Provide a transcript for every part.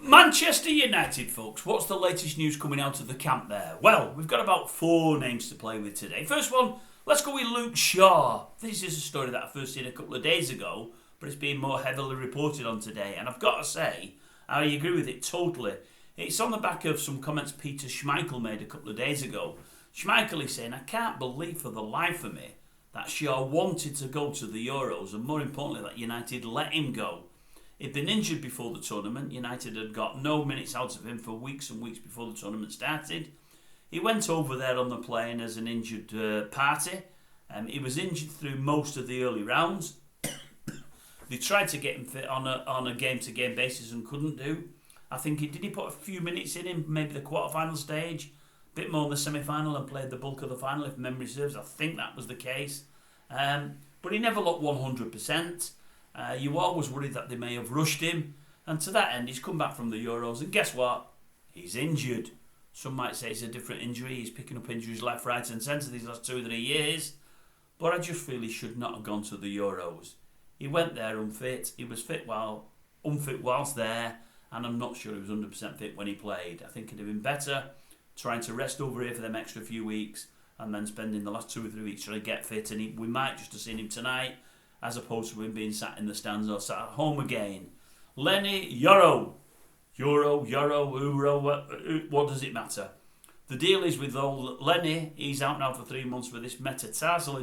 Manchester United, folks. What's the latest news coming out of the camp there? Well, we've got about 4 names to play with today. First one, let's go with Luke Shaw. This is a story that I first seen a couple of days ago, but it's been more heavily reported on today. And I've got to say, I agree with it totally. It's on the back of some comments Peter Schmeichel made a couple of days ago. Schmeichel is saying, I can't believe for the life of me that Shaw wanted to go to the Euros, and more importantly, that United let him go. He'd been injured before the tournament. United had got no minutes out of him for weeks and weeks before the tournament started. He went over there on the plane as an injured party. He was injured through most of the early rounds. They tried to get him fit on a game-to-game basis and couldn't do. I think did he put a few minutes in him, maybe the quarter-final stage, a bit more in the semi-final, and played the bulk of the final, if memory serves. I think that was the case. But he never looked 100%. You were always worried that they may have rushed him, and to that end he's come back from the Euros, and guess what? He's injured. Some might say it's a different injury. He's picking up injuries left, right and centre these last 2 or 3 years, but I just feel he should not have gone to the Euros. He went there unfit. He was unfit whilst there, and I'm not sure he was 100% fit when he played. I think it'd have been better trying to rest over here for them extra few weeks and then spending the last 2 or 3 weeks trying to get fit, and we might just have seen him tonight as opposed to him being sat in the stands or sat at home again. Lenny Euro, what does it matter? The deal is with old Lenny, he's out now for 3 months with this metatarsal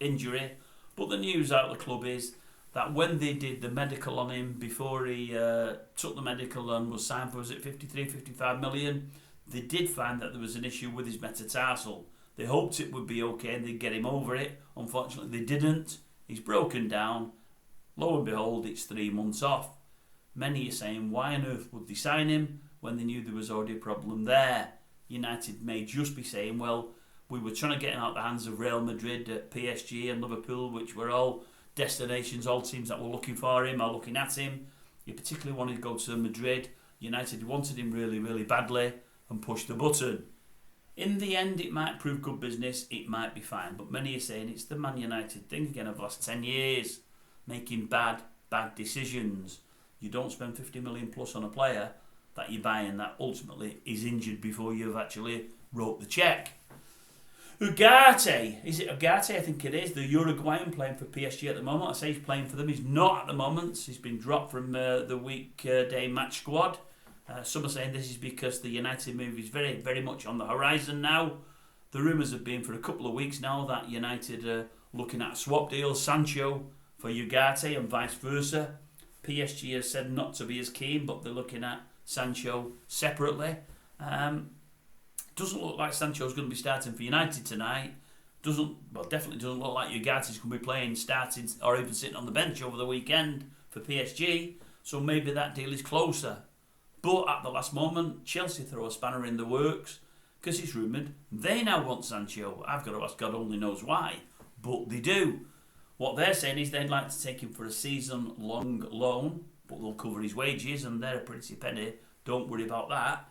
injury, but the news out of the club is that when they did the medical on him before he took the medical and was signed for, was it 55 million, they did find that there was an issue with his metatarsal. They hoped it would be okay and they'd get him over it. Unfortunately, they didn't. He's broken down. Lo and behold, it's 3 months off. Many are saying, why on earth would they sign him when they knew there was already a problem there? United may just be saying, well, we were trying to get him out of the hands of Real Madrid, PSG and Liverpool, which were all destinations, all teams that were looking for him or looking at him. He particularly wanted to go to Madrid. United wanted him really, really badly and pushed the button. In the end, it might prove good business, it might be fine, but many are saying it's the Man United thing again of the last 10 years, making bad decisions. You don't spend 50 million plus on a player that you're buying that ultimately is injured before you've actually wrote the cheque. Ugarte, is it Ugarte? I think it is, the Uruguayan playing for PSG at the moment. I say he's playing for them, he's not at the moment. He's been dropped from the weekday match squad. Some are saying this is because the United move is very, very much on the horizon now. The rumours have been for a couple of weeks now that United are looking at a swap deal, SANCHO for Ugarte and vice versa. PSG has said not to be as keen, but they're looking at SANCHO separately. Doesn't look like SANCHO's going to be starting for United tonight. Definitely doesn't look like Ugarte's going to be playing, starting, or even sitting on the bench over the weekend for PSG. So maybe that deal is closer. But at the last moment, Chelsea throw a spanner in the works because it's rumoured they now want SANCHO. I've got to ask, God only knows why, but they do. What they're saying is they'd like to take him for a season-long loan, but they'll cover his wages, and they're a pretty penny. Don't worry about that.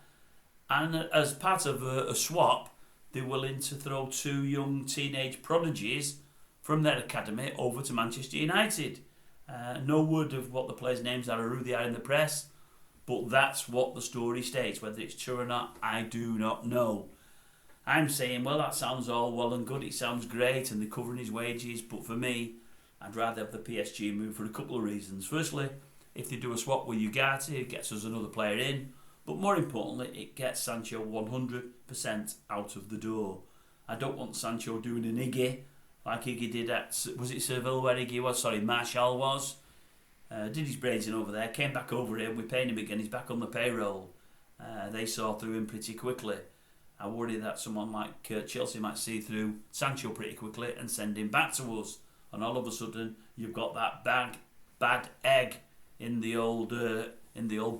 And as part of a swap, they're willing to throw 2 young teenage prodigies from their academy over to Manchester United. No word of what the players' names are or who they are in the press. But that's what the story states. Whether it's true or not, I do not know. I'm saying, well, that sounds all well and good. It sounds great and they're covering his wages. But for me, I'd rather have the PSG move for a couple of reasons. Firstly, if they do a swap with Ugarte, it gets us another player in. But more importantly, it gets SANCHO 100% out of the door. I don't want SANCHO doing an Iggy like Iggy did at, was it Seville where Iggy was? Sorry, Martial was. Did his brains in over there, came back over here, we're paying him again, he's back on the payroll. They saw through him pretty quickly. I worry that someone like Chelsea might see through SANCHO pretty quickly and send him back to us. And all of a sudden, you've got that bad egg in the old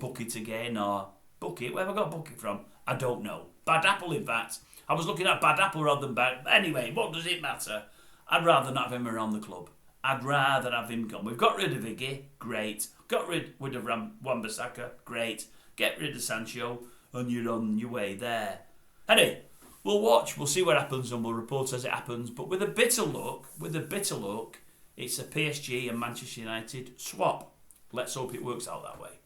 bucket again, or bucket, where have I got bucket from? I don't know. Bad apple, in fact. I was looking at bad apple rather than bad. Anyway, what does it matter? I'd rather not have him around the club. I'd rather have him gone. We've got rid of Iggy, great. Got rid of Wan-Bissaka, great. Get rid of SANCHO, and you're on your way there. Anyway, we'll watch. We'll see what happens, and we'll report as it happens. But with a bitter look, it's a PSG and Manchester United swap. Let's hope it works out that way.